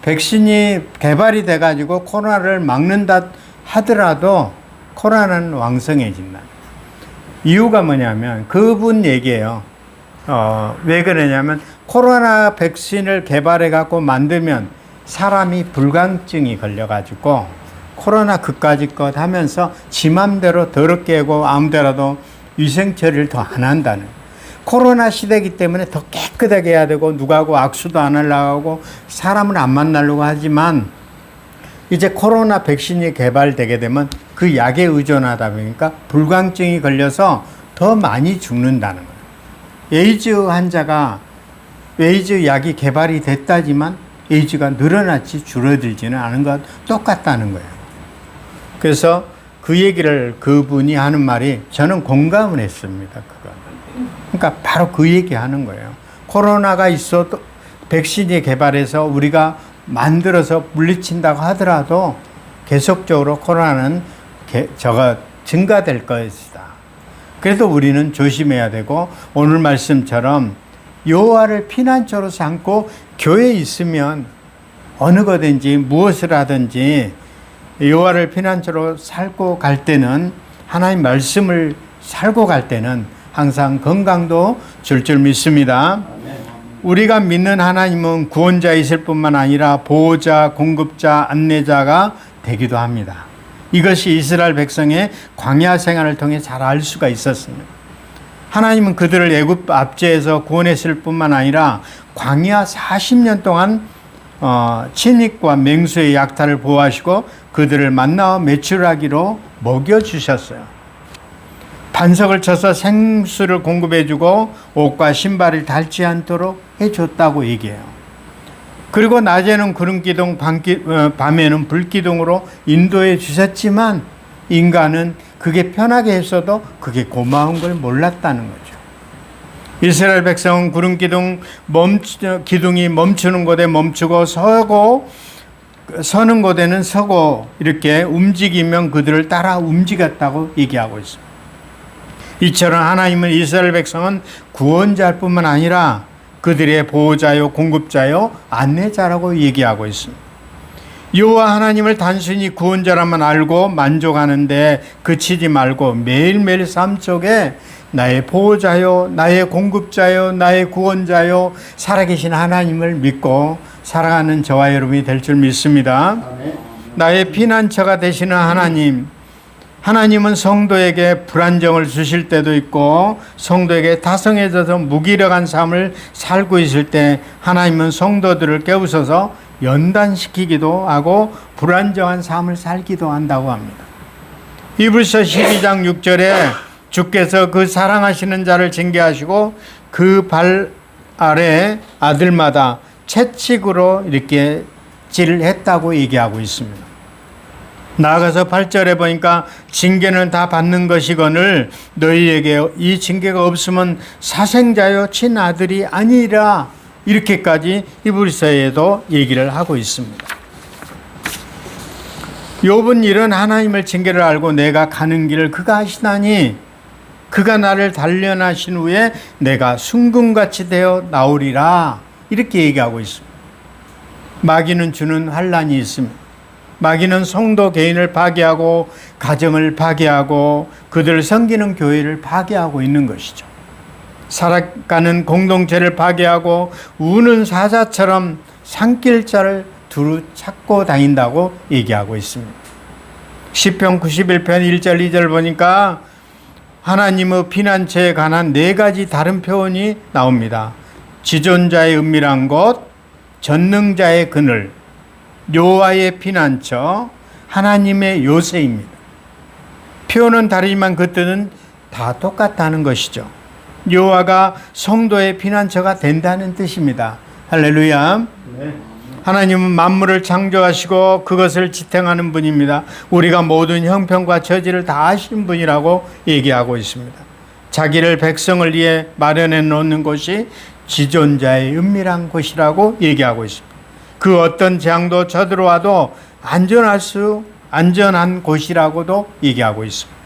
백신이 개발이 돼가지고 코로나를 막는다 하더라도 코로나는 왕성해진다. 이유가 뭐냐면 그분 얘기예요. 왜 그러냐면 코로나 백신을 개발해갖고 만들면 사람이 불감증이 걸려가지고 코로나 그까짓 것 하면서 지 맘대로 더럽게 하고 아무데라도 위생 처리를 더 안 한다는. 코로나 시대이기 때문에 더 깨끗하게 해야 되고 누구하고 악수도 안 하려고 하고 사람을 안 만나려고 하지만 이제 코로나 백신이 개발되게 되면 그 약에 의존하다 보니까 불감증이 걸려서 더 많이 죽는다는 거예요. 에이즈 환자가 에이즈 약이 개발이 됐다지만 에이즈가 늘어났지 줄어들지는 않은 것 똑같다는 거예요. 그래서 그 얘기를 그분이 하는 말이 저는 공감을 했습니다. 그러니까 바로 그 얘기 하는 거예요. 코로나가 있어도 백신이 개발해서 우리가 만들어서 물리친다고 하더라도 계속적으로 코로나는 증가될 것이다. 그래도 우리는 조심해야 되고 오늘 말씀처럼 여호와를 피난처로 삼고 교회에 있으면 어느 거든지 무엇을 하든지 여호와를 피난처로 살고 갈 때는 하나님 말씀을 살고 갈 때는 항상 건강도 줄 믿습니다. 우리가 믿는 하나님은 구원자이실 뿐만 아니라 보호자, 공급자, 안내자가 되기도 합니다. 이것이 이스라엘 백성의 광야 생활을 통해 잘 알 수가 있었습니다. 하나님은 그들을 애굽 압제에서 구원했을 뿐만 아니라 광야 40년 동안 친익과 맹수의 약탈을 보호하시고 그들을 만나와 매출하기로 먹여주셨어요. 반석을 쳐서 생수를 공급해주고 옷과 신발을 닳지 않도록 해줬다고 얘기해요. 그리고 낮에는 구름기둥, 밤에는 불기둥으로 인도해 주셨지만 인간은 그게 편하게 했어도 그게 고마운 걸 몰랐다는 거죠. 이스라엘 백성은 구름기둥 기둥이 멈추는 곳에 멈추고 서는 곳에는 서고 이렇게 움직이면 그들을 따라 움직였다고 얘기하고 있습니다. 이처럼 하나님은 이스라엘 백성은 구원자일 뿐만 아니라 그들의 보호자요, 공급자요, 안내자라고 얘기하고 있습니다. 여호와 하나님을 단순히 구원자라만 알고 만족하는데 그치지 말고 매일매일 삶 속에 나의 보호자요, 나의 공급자요, 나의 구원자요, 살아계신 하나님을 믿고 살아가는 저와 여러분이 될 줄 믿습니다. 나의 피난처가 되시는 하나님은 성도에게 불안정을 주실 때도 있고 성도에게 다성해져서 무기력한 삶을 살고 있을 때 하나님은 성도들을 깨우셔서 연단시키기도 하고 불안정한 삶을 살기도 한다고 합니다. 히브리서 12장 6절에 주께서 그 사랑하시는 자를 징계하시고 그 발 아래 아들마다 채찍으로 이렇게 찔했다고 얘기하고 있습니다. 나아가서 8절에 보니까 징계는 다 받는 것이거늘 너희에게 이 징계가 없으면 사생자요 친아들이 아니라 이렇게까지 히브리서에도 얘기를 하고 있습니다. 욥은 이런 하나님을 징계를 알고 내가 가는 길을 그가 아시나니 그가 나를 단련하신 후에 내가 순금같이 되어 나오리라 이렇게 얘기하고 있습니다. 마귀는 주는 환난이 있습니다. 마귀는 성도 개인을 파괴하고 가정을 파괴하고 그들을 섬기는 교회를 파괴하고 있는 것이죠. 살아가는 공동체를 파괴하고 우는 사자처럼 산길자를 두루 찾고 다닌다고 얘기하고 있습니다. 시편 91편 1절 2절 보니까 하나님의 피난처에 관한 4가지 다른 표현이 나옵니다. 지존자의 은밀한 곳, 전능자의 그늘, 여호와의 피난처, 하나님의 요새입니다. 표현은 다르지만 그 뜻은 다 똑같다는 것이죠. 여호와가 성도의 피난처가 된다는 뜻입니다. 할렐루야. 네. 하나님은 만물을 창조하시고 그것을 지탱하는 분입니다. 우리가 모든 형편과 처지를 다 아시는 분이라고 얘기하고 있습니다. 자기를 백성을 위해 마련해 놓는 곳이 지존자의 은밀한 곳이라고 얘기하고 있습니다. 그 어떤 재앙도 쳐들어와도 안전한 곳이라고도 얘기하고 있습니다.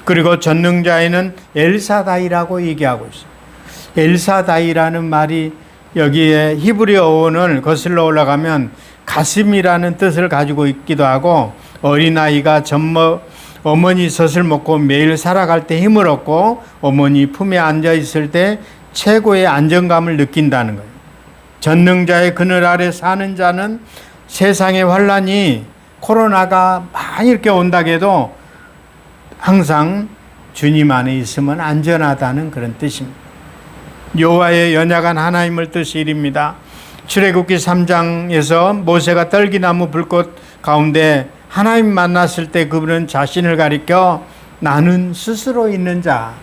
그리고 전능자에는 엘사다이라고 얘기하고 있습니다. 엘사다이라는 말이 여기에 히브리 어원을 거슬러 올라가면 가슴이라는 뜻을 가지고 있기도 하고, 어린아이가 어머니 젖을 먹고 매일 살아갈 때 힘을 얻고 어머니 품에 앉아 있을 때 최고의 안정감을 느낀다는 거예요. 전능자의 그늘 아래 사는 자는 세상의 환란이 코로나가 많이 이렇게 온다고 해도 항상 주님 안에 있으면 안전하다는 그런 뜻입니다. 여호와의 연약한 하나님을 뜻이 이릅니다. 출애굽기 3장에서 모세가 떨기나무 불꽃 가운데 하나님 만났을 때 그분은 자신을 가리켜 나는 스스로 있는 자,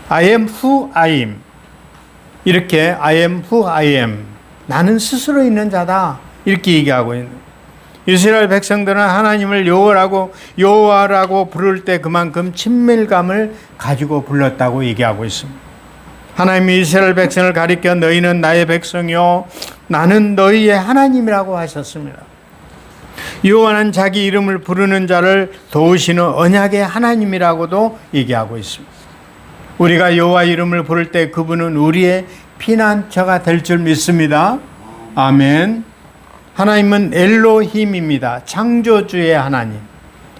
I am who I am, 이렇게 I am who I am, 나는 스스로 있는 자다, 이렇게 얘기하고 있는 거예요. 이스라엘 백성들은 하나님을 여호와라고 부를 때 그만큼 친밀감을 가지고 불렀다고 얘기하고 있습니다. 하나님이 이스라엘 백성을 가리켜 너희는 나의 백성이요 나는 너희의 하나님이라고 하셨습니다. 여호와는 자기 이름을 부르는 자를 도우시는 언약의 하나님이라고도 얘기하고 있습니다. 우리가 여호와 이름을 부를 때 그분은 우리의 피난처가 될 줄 믿습니다. 아멘. 하나님은 엘로힘입니다. 창조주의 하나님.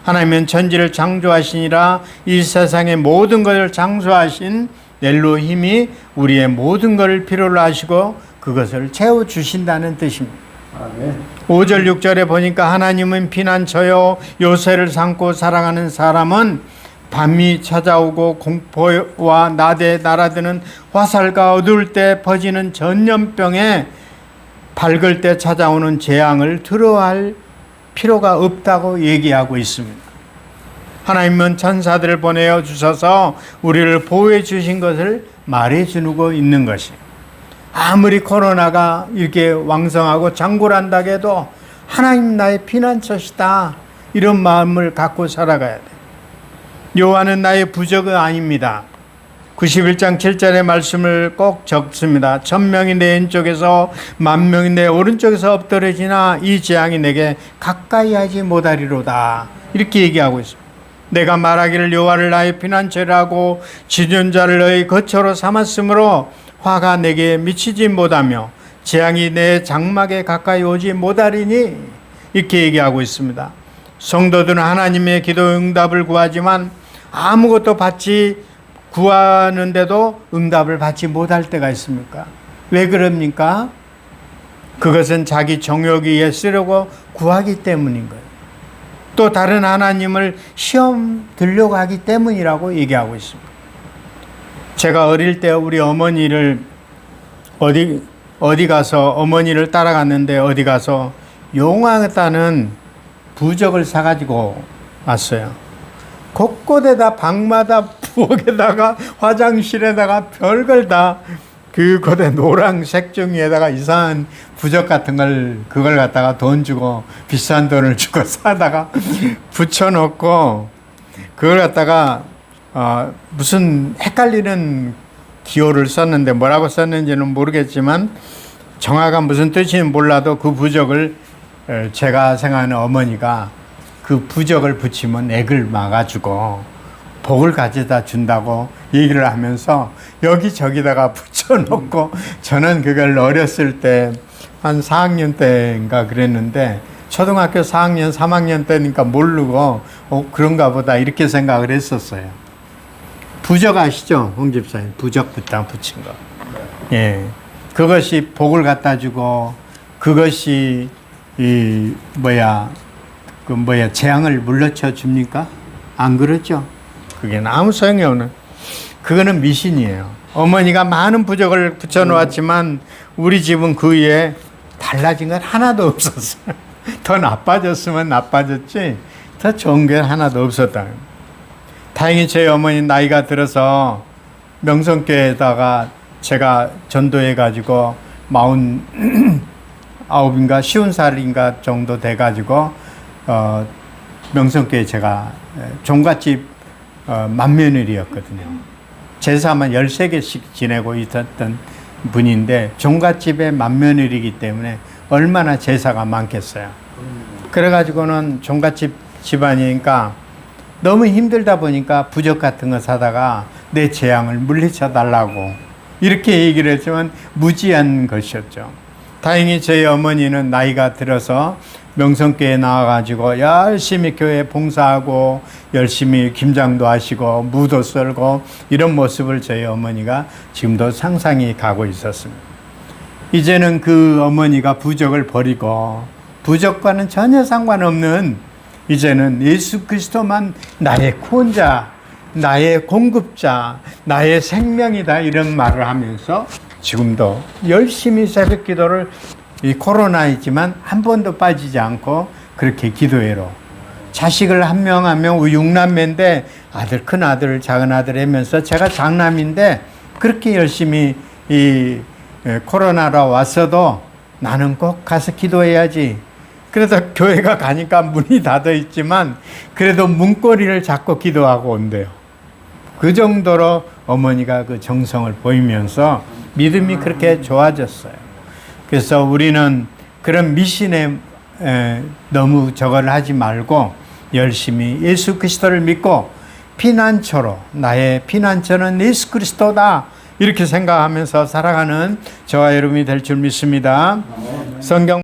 하나님은 천지를 창조하시니라. 이 세상의 모든 것을 창조하신 엘로힘이 우리의 모든 것을 필요로 하시고 그것을 채워주신다는 뜻입니다. 5절 6절에 보니까 하나님은 피난처요 요새를 삼고 살아가는 사람은 밤이 찾아오고 공포와 낮에 날아드는 화살과 어두울 때 퍼지는 전염병에 밝을 때 찾아오는 재앙을 두려워할 필요가 없다고 얘기하고 있습니다. 하나님은 천사들을 보내어 주셔서 우리를 보호해 주신 것을 말해 주고 있는 것이, 아무리 코로나가 이렇게 왕성하고 장굴한다고 해도 하나님 나의 피난처시다, 이런 마음을 갖고 살아가야 돼. 여호와는 나의 부적이 아닙니다. 91장 7절의 말씀을 꼭 적습니다. 1000명이 내 왼쪽에서 10,000명이 내 오른쪽에서 엎드러지나 이 재앙이 내게 가까이 하지 못하리로다, 이렇게 얘기하고 있습니다. 내가 말하기를 여호와를 나의 피난처라고 지존자를 너희 거처로 삼았으므로 화가 내게 미치지 못하며 재앙이 내 장막에 가까이 오지 못하리니, 이렇게 얘기하고 있습니다. 성도들은 하나님의 기도 응답을 구하지만 아무것도 구하는데도 응답을 받지 못할 때가 있습니까? 왜 그럽니까? 그것은 자기 정욕에 쓰려고 구하기 때문인 거예요. 또 다른 하나님을 시험 들려고 하기 때문이라고 얘기하고 있습니다. 제가 어릴 때 우리 어머니를 어디 가서 어머니를 따라갔는데 어디 가서 용하다는 부적을 사가지고 왔어요. 곳곳에다 방마다 부엌에다가 화장실에다가 별걸 다 그 곳에 노란색 종이에다가 이상한 부적 같은 그걸 갖다가 돈 주고 비싼 돈을 주고 사다가 붙여놓고 그걸 갖다가 무슨 헷갈리는 기호를 썼는데 뭐라고 썼는지는 모르겠지만 정확한 무슨 뜻인지는 몰라도 그 부적을 제가 생각하는 어머니가 그 부적을 붙이면 액을 막아주고 복을 가져다 준다고 얘기를 하면서 여기저기다가 붙여놓고 저는 그걸 어렸을 때 한 4학년 때인가 그랬는데 초등학교 4학년 3학년 때니까 모르고 그런가 보다 이렇게 생각을 했었어요. 부적 아시죠? 홍 집사님 부적 붙인 거. 예, 그것이 복을 갖다 주고 그것이 재앙을 물러쳐 줍니까? 안 그렇죠? 그게 아무 소용이 없는, 그거는 미신이에요. 어머니가 많은 부적을 붙여놓았지만 우리 집은 그 위에 달라진 건 하나도 없었어요. 더 나빠졌으면 나빠졌지 더 좋은 게 하나도 없었다. 다행히 저희 어머니 나이가 들어서 명성교회에다가 제가 전도해가지고 49인가 50살인가 정도 돼가지고 명성교회 제가 종갓집 맏며느리였거든요. 제사만 13개씩 지내고 있었던 분인데 종갓집의 맏며느리이기 때문에 얼마나 제사가 많겠어요. 그래가지고는 종갓집 집안이니까 너무 힘들다 보니까 부적 같은 거 사다가 내 재앙을 물리쳐 달라고 이렇게 얘기를 했지만 무지한 것이었죠. 다행히 저희 어머니는 나이가 들어서 명성교회에 나와가지고 열심히 교회 봉사하고 열심히 김장도 하시고 무도 썰고 이런 모습을 저희 어머니가 지금도 상상이 가고 있었습니다. 이제는 그 어머니가 부적을 버리고 부적과는 전혀 상관없는 이제는 예수 그리스도만 나의 구원자, 나의 공급자, 나의 생명이다 이런 말을 하면서 지금도 열심히 새벽 기도를 이 코로나이지만 한 번도 빠지지 않고 그렇게 기도회로 자식을 한 명 한 명 6남매인데 아들 큰 아들 작은 아들 하면서 제가 장남인데 그렇게 열심히 이 코로나로 왔어도 나는 꼭 가서 기도해야지. 그래서 교회가 가니까 문이 닫아 있지만 그래도 문고리를 잡고 기도하고 온대요. 그 정도로 어머니가 그 정성을 보이면서 믿음이 그렇게 좋아졌어요. 그래서 우리는 그런 미신에 너무 저걸 하지 말고 열심히 예수 그리스도를 믿고 피난처로 나의 피난처는 예수 그리스도다 이렇게 생각하면서 살아가는 저와 여러분이 될 줄 믿습니다. 성경